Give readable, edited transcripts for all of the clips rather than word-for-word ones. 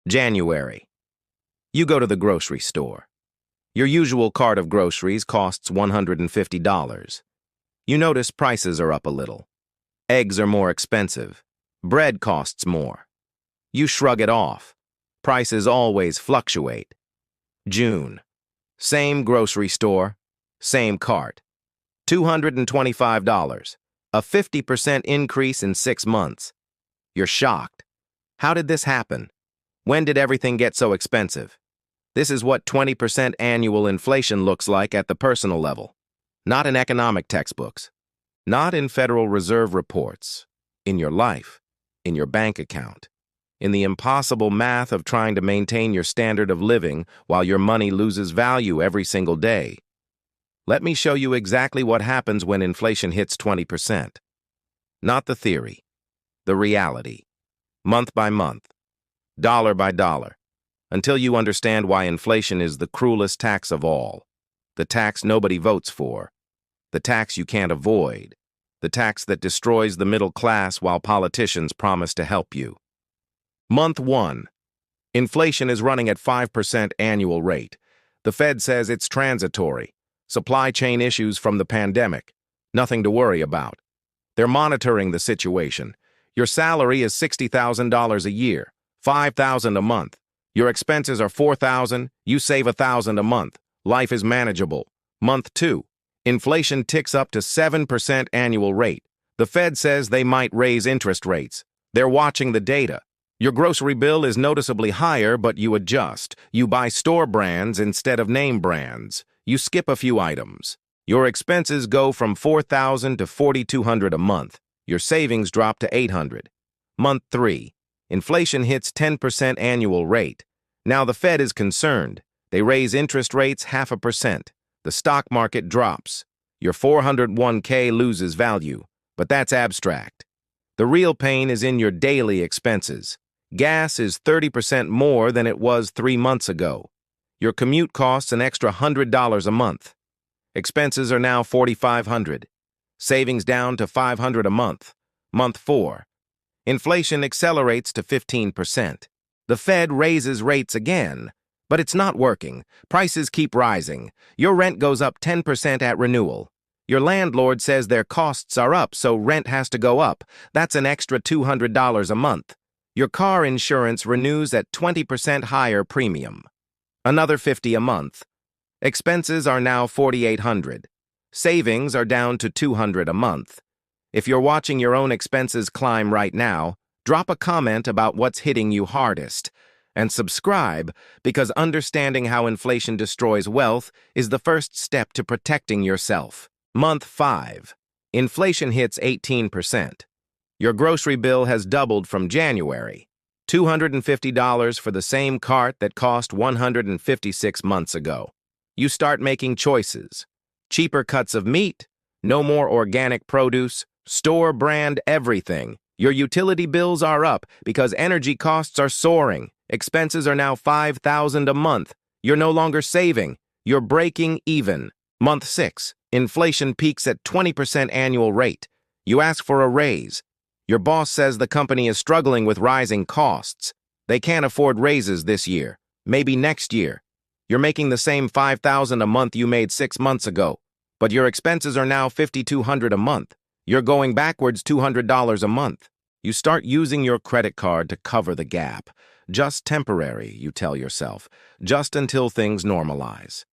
January. You go to the grocery store. Your usual cart of groceries costs $150. You notice prices are up a little. Eggs are more expensive. Bread costs more. You shrug it off. Prices always fluctuate. June. Same grocery store, same cart. $225. A 50% increase in 6 months. You're shocked. How did this happen? When did everything get so expensive? This is what 20% annual inflation looks like at the personal level. Not in economic textbooks. Not in Federal Reserve reports. In your life. In your bank account. In the impossible math of trying to maintain your standard of living while your money loses value every single day. Let me show you exactly what happens when inflation hits 20%. Not the theory. The reality. Month by month. Dollar by dollar. Until you understand why inflation is the cruelest tax of all. The tax nobody votes for. The tax you can't avoid. The tax that destroys the middle class while politicians promise to help you. Month 1. Inflation is running at 5% annual rate. The Fed says it's transitory. Supply chain issues from the pandemic. Nothing to worry about. They're monitoring the situation. Your salary is $60,000 a year, $5,000 a month. Your expenses are $4,000, you save $1,000 a month. Life is manageable. Month 2. Inflation ticks up to 7% annual rate. The Fed says they might raise interest rates. They're watching the data. Your grocery bill is noticeably higher, but you adjust. You buy store brands instead of name brands. You skip a few items. Your expenses go from $4,000 to $4,200 a month. Your savings drop to $800. Month 3. Inflation hits 10% annual rate. Now the Fed is concerned. They raise interest rates 0.5%. The stock market drops. Your 401k loses value. But that's abstract. The real pain is in your daily expenses. Gas is 30% more than it was 3 months ago. Your commute costs an extra $100 a month. Expenses are now $4,500. Savings down to $500 a month. Month 4. Inflation accelerates to 15%. The Fed raises rates again, but it's not working. Prices keep rising. Your rent goes up 10% at renewal. Your landlord says their costs are up, so rent has to go up. That's an extra $200 a month. Your car insurance renews at 20% higher premium. Another $50 a month. Expenses are now $4,800. Savings are down to $200 a month. If you're watching your own expenses climb right now, drop a comment about what's hitting you hardest. And subscribe, because understanding how inflation destroys wealth is the first step to protecting yourself. Month 5. Inflation hits 18%. Your grocery bill has doubled from January. $250 for the same cart that cost $156 months ago. You start making choices. Cheaper cuts of meat, no more organic produce, store brand everything. Your utility bills are up because energy costs are soaring. Expenses are now $5,000 a month. You're no longer saving. You're breaking even. Month 6. Inflation peaks at 20% annual rate. You ask for a raise. Your boss says the company is struggling with rising costs. They can't afford raises this year. Maybe next year. You're making the same $5,000 a month you made 6 months ago, but your expenses are now $5,200 a month. You're going backwards $200 a month. You start using your credit card to cover the gap. Just temporary, you tell yourself, just until things normalize.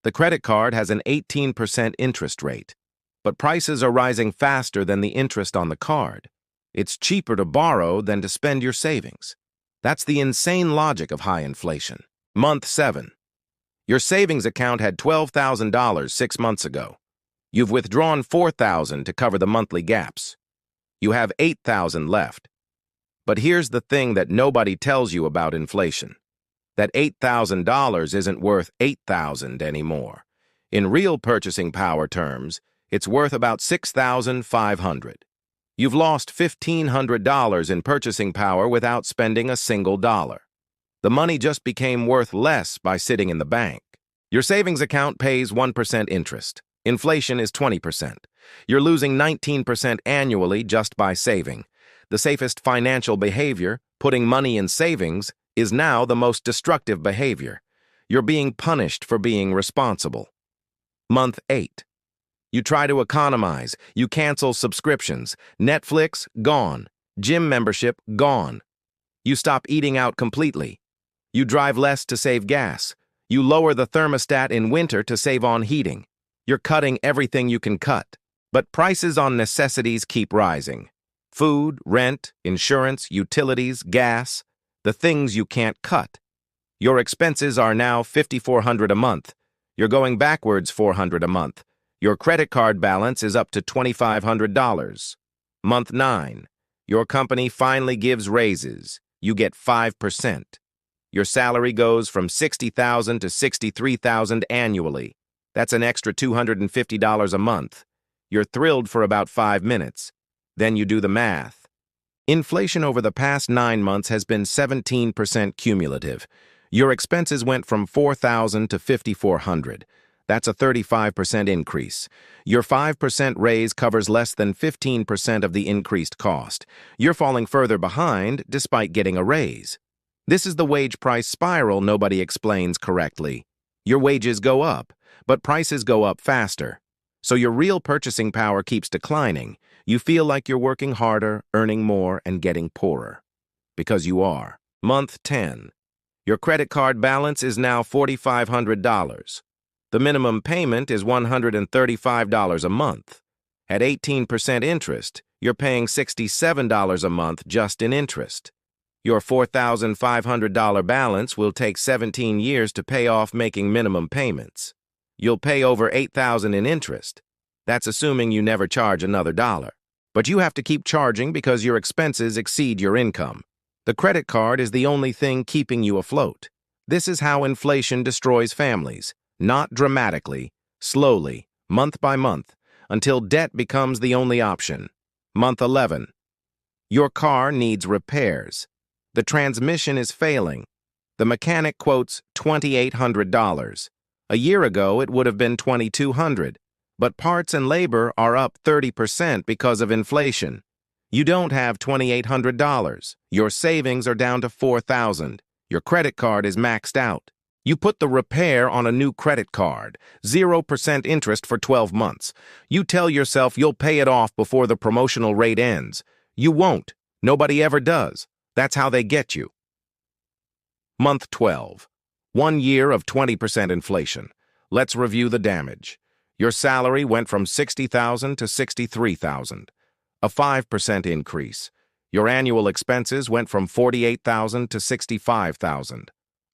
The credit card has an 18% interest rate, but prices are rising faster than the interest on the card. It's cheaper to borrow than to spend your savings. That's the insane logic of high inflation. Month 7. Your savings account had $12,000 6 months ago. You've withdrawn $4,000 to cover the monthly gaps. You have $8,000 left. But here's the thing that nobody tells you about inflation. That $8,000 isn't worth $8,000 anymore. In real purchasing power terms, it's worth about $6,500. You've lost $1,500 in purchasing power without spending a single dollar. The money just became worth less by sitting in the bank. Your savings account pays 1% interest. Inflation is 20%. You're losing 19% annually just by saving. The safest financial behavior, putting money in savings, is now the most destructive behavior. You're being punished for being responsible. Month 8. You try to economize. You cancel subscriptions. Netflix, gone. Gym membership, gone. You stop eating out completely. You drive less to save gas. You lower the thermostat in winter to save on heating. You're cutting everything you can cut. But prices on necessities keep rising. Food, rent, insurance, utilities, gas, the things you can't cut. Your expenses are now $5,400 a month. You're going backwards $400 a month. Your credit card balance is up to $2,500. Month 9. Your company finally gives raises. You get 5%. Your salary goes from $60,000 to $63,000 annually. That's an extra $250 a month. You're thrilled for about 5 minutes. Then you do the math. Inflation over the past 9 months has been 17% cumulative. Your expenses went from $4,000 to $5,400. That's a 35% increase. Your 5% raise covers less than 15% of the increased cost. You're falling further behind despite getting a raise. This is the wage price spiral nobody explains correctly. Your wages go up, but prices go up faster. So your real purchasing power keeps declining. You feel like you're working harder, earning more, and getting poorer. Because you are. Month 10. Your credit card balance is now $4,500. The minimum payment is $135 a month. At 18% interest, you're paying $67 a month just in interest. Your $4,500 balance will take 17 years to pay off making minimum payments. You'll pay over $8,000 in interest. That's assuming you never charge another dollar. But you have to keep charging because your expenses exceed your income. The credit card is the only thing keeping you afloat. This is how inflation destroys families. Not dramatically, slowly, month by month, until debt becomes the only option. Month 11. Your car needs repairs. The transmission is failing. The mechanic quotes $2,800. A year ago, it would have been $2,200. But parts and labor are up 30% because of inflation. You don't have $2,800. Your savings are down to $4,000. Your credit card is maxed out. You put the repair on a new credit card, 0% interest for 12 months. You tell yourself you'll pay it off before the promotional rate ends. You won't. Nobody ever does. That's how they get you. Month 12. 1 year of 20% inflation. Let's review the damage. Your salary went from $60,000 to $63,000, a 5% increase. Your annual expenses went from $48,000 to $65,000,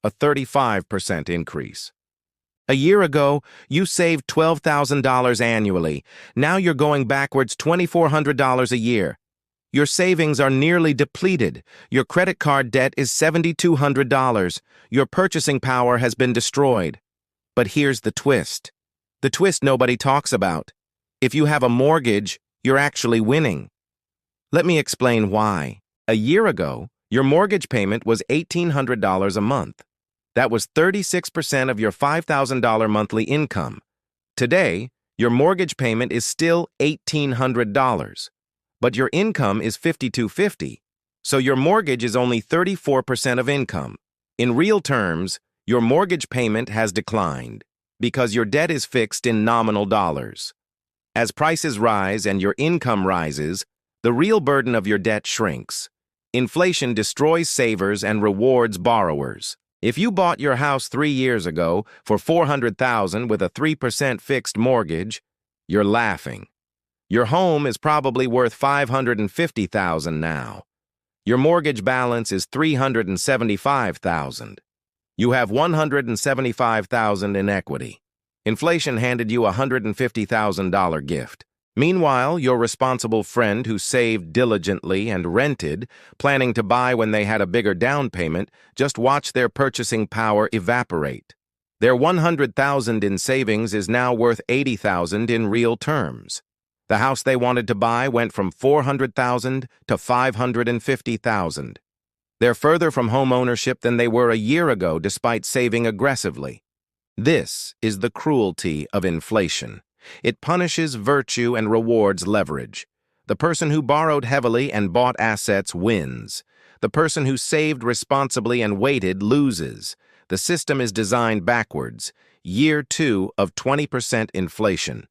a 35% increase. A year ago, you saved $12,000 annually. Now you're going backwards $2,400 a year. Your savings are nearly depleted. Your credit card debt is $7,200. Your purchasing power has been destroyed. But here's the twist. The twist nobody talks about. If you have a mortgage, you're actually winning. Let me explain why. A year ago, your mortgage payment was $1,800 a month. That was 36% of your $5,000 monthly income. Today, your mortgage payment is still $1,800, but your income is $5,250, so your mortgage is only 34% of income. In real terms, your mortgage payment has declined because your debt is fixed in nominal dollars. As prices rise and your income rises, the real burden of your debt shrinks. Inflation destroys savers and rewards borrowers. If you bought your house 3 years ago for $400,000 with a 3% fixed mortgage, you're laughing. Your home is probably worth $550,000 now. Your mortgage balance is $375,000. You have $175,000 in equity. Inflation handed you a $150,000 gift. Meanwhile, your responsible friend who saved diligently and rented, planning to buy when they had a bigger down payment, just watched their purchasing power evaporate. Their $100,000 in savings is now worth $80,000 in real terms. The house they wanted to buy went from $400,000 to $550,000. They're further from home ownership than they were a year ago despite saving aggressively. This is the cruelty of inflation. It punishes virtue and rewards leverage. The person who borrowed heavily and bought assets wins. The person who saved responsibly and waited loses. The system is designed backwards. Year 2 of 20% inflation.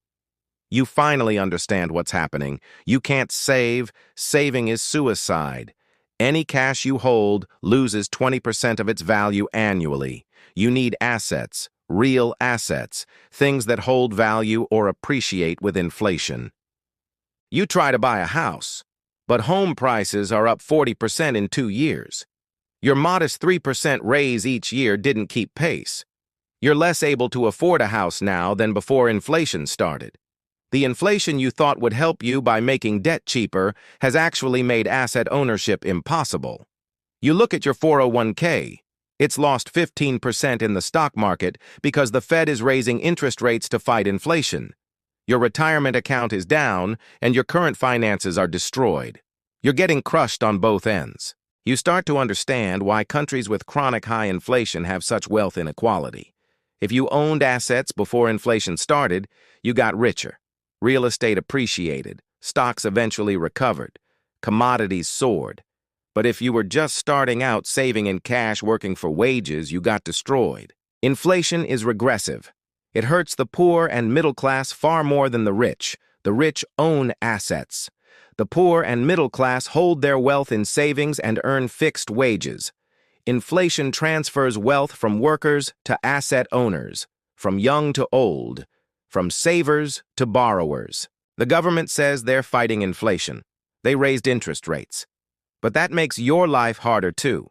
You finally understand what's happening. You can't save. Saving is suicide. Any cash you hold loses 20% of its value annually. You need assets, real assets, things that hold value or appreciate with inflation. You try to buy a house, but home prices are up 40% in 2 years. Your modest 3% raise each year didn't keep pace. You're less able to afford a house now than before inflation started. The inflation you thought would help you by making debt cheaper has actually made asset ownership impossible. You look at your 401k. It's lost 15% in the stock market because the Fed is raising interest rates to fight inflation. Your retirement account is down, and your current finances are destroyed. You're getting crushed on both ends. You start to understand why countries with chronic high inflation have such wealth inequality. If you owned assets before inflation started, you got richer. Real estate appreciated. Stocks eventually recovered. Commodities soared. But if you were just starting out saving in cash working for wages, you got destroyed. Inflation is regressive. It hurts the poor and middle class far more than the rich. The rich own assets. The poor and middle class hold their wealth in savings and earn fixed wages. Inflation transfers wealth from workers to asset owners, from young to old, from savers to borrowers. The government says they're fighting inflation. They raised interest rates. But that makes your life harder too.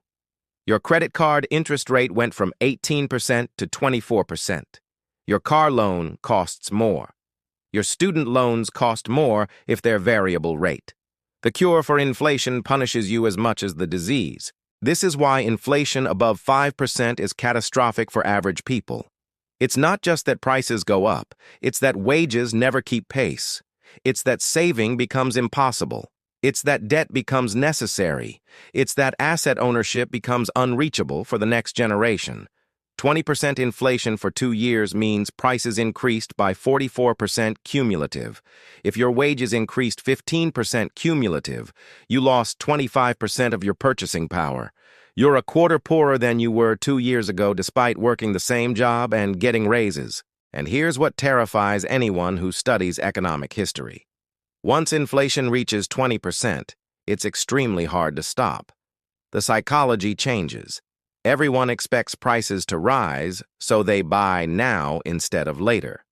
Your credit card interest rate went from 18% to 24%. Your car loan costs more. Your student loans cost more if they're variable rate. The cure for inflation punishes you as much as the disease. This is why inflation above 5% is catastrophic for average people. It's not just that prices go up, it's that wages never keep pace. It's that saving becomes impossible. It's that debt becomes necessary. It's that asset ownership becomes unreachable for the next generation. 20% inflation for 2 years means prices increased by 44% cumulative. If your wages increased 15% cumulative, you lost 25% of your purchasing power. You're a quarter poorer than you were 2 years ago despite working the same job and getting raises. And here's what terrifies anyone who studies economic history. Once inflation reaches 20%, it's extremely hard to stop. The psychology changes. Everyone expects prices to rise, so they buy now instead of later.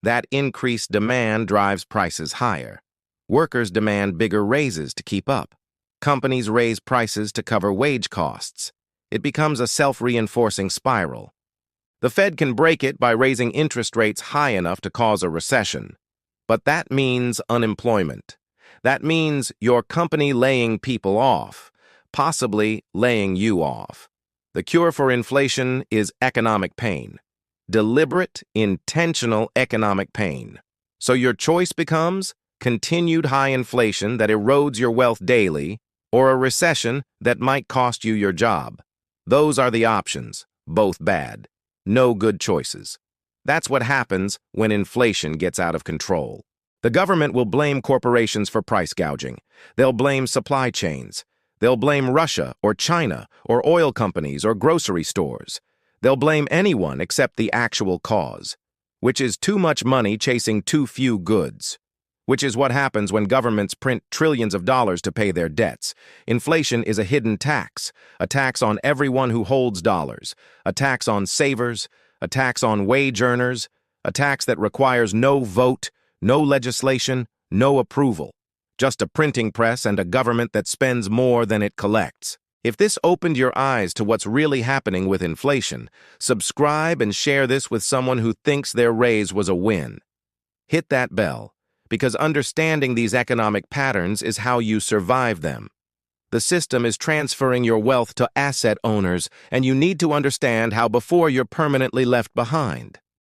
That increased demand drives prices higher. Workers demand bigger raises to keep up. Companies raise prices to cover wage costs. It becomes a self-reinforcing spiral. The Fed can break it by raising interest rates high enough to cause a recession. But that means unemployment. That means your company laying people off, possibly laying you off. The cure for inflation is economic pain. Deliberate, intentional economic pain. So your choice becomes continued high inflation that erodes your wealth daily, or a recession that might cost you your job. Those are the options, both bad. No good choices. That's what happens when inflation gets out of control. The government will blame corporations for price gouging. They'll blame supply chains. They'll blame Russia or China or oil companies or grocery stores. They'll blame anyone except the actual cause, which is too much money chasing too few goods, which is what happens when governments print trillions of dollars to pay their debts. Inflation is a hidden tax, a tax on everyone who holds dollars, a tax on savers, a tax on wage earners, a tax that requires no vote, no legislation, no approval. Just a printing press and a government that spends more than it collects. If this opened your eyes to what's really happening with inflation, subscribe and share this with someone who thinks their raise was a win. Hit that bell, because understanding these economic patterns is how you survive them. The system is transferring your wealth to asset owners, and you need to understand how before you're permanently left behind.